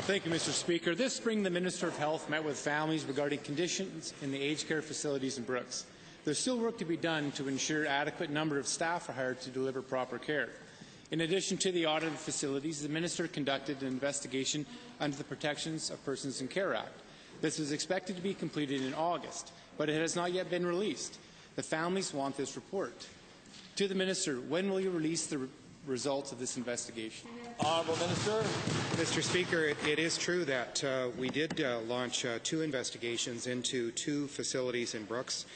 Thank you, Mr. Speaker. This spring, the Minister of Health met with families regarding conditions in the aged care facilities in Brooks. There's still work to be done to ensure adequate number of staff are hired to deliver proper care. In addition to the audit of facilities, the Minister conducted an investigation under the Protections of Persons in Care Act. This was expected to be completed in August, but it has not yet been released. The families want this report. To the Minister, when will you release the results of this investigation? Honourable Minister. Mr. Speaker, it is true that we did launch 2 investigations into 2 facilities in Brooks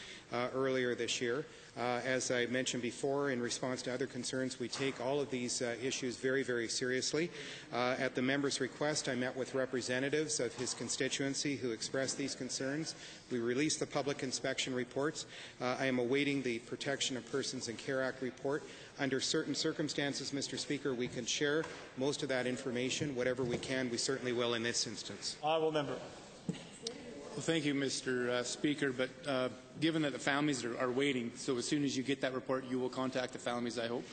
earlier this year. As I mentioned before, in response to other concerns, we take all of these issues very, very seriously. At the member's request, I met with representatives of his constituency who expressed these concerns. We released the public inspection reports. I am awaiting the Protection of Persons in Care Act report. Under certain circumstances, Mr. Speaker, we can share most of that information. Whatever we can, we certainly will in this instance. Honourable Member. Well, thank you, Mr. Speaker, but given that the families are waiting, so as soon as you get that report, you will contact the families, I hope.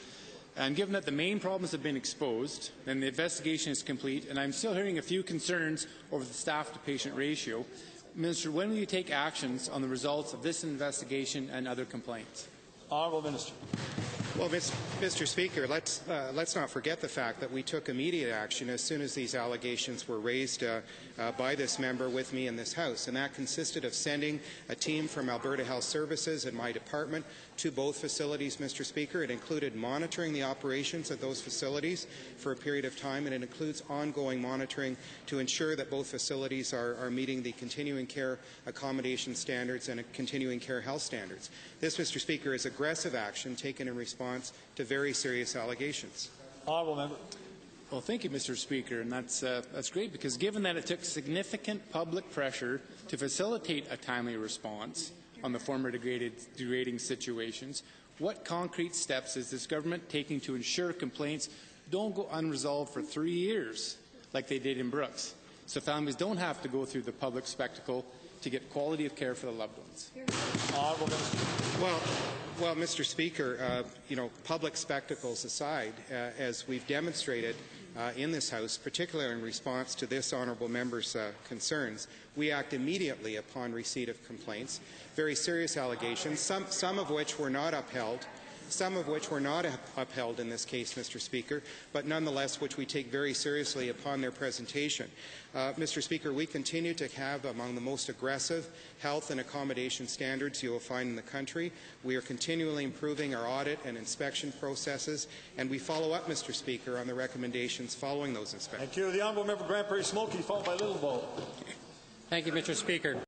And given that the main problems have been exposed and the investigation is complete, and I'm still hearing a few concerns over the staff-to-patient ratio, Minister, when will you take actions on the results of this investigation and other complaints? Honourable Minister. Well, Mr. Speaker, let's not forget the fact that we took immediate action as soon as these allegations were raised by this member with me in this House, and that consisted of sending a team from Alberta Health Services and my department to both facilities, Mr. Speaker. It included monitoring the operations of those facilities for a period of time, and it includes ongoing monitoring to ensure that both facilities are meeting the continuing care accommodation standards and continuing care health standards. This, Mr. Speaker, is aggressive action taken in response to very serious allegations. Honourable Member. Well, thank you, Mr. Speaker, and that's great, because given that it took significant public pressure to facilitate a timely response on the former degrading situations, what concrete steps is this government taking to ensure complaints don't go unresolved for 3 years like they did in Brooks, so families don't have to go through the public spectacle to get quality of care for their loved ones? Honourable Minister. Well, Mr. Speaker, public spectacles aside, as we've demonstrated in this House, particularly in response to this honourable member's concerns, we act immediately upon receipt of complaints, very serious allegations, some of which were not upheld. Some of which were not upheld in this case, Mr. Speaker, but nonetheless which we take very seriously upon their presentation. Mr. Speaker, we continue to have among the most aggressive health and accommodation standards you will find in the country. We are continually improving our audit and inspection processes, and we follow up, Mr. Speaker, on the recommendations following those inspections. Thank you. The Honourable Member Grand Prairie Smoky, followed by Little Bow. Thank you, Mr. Speaker.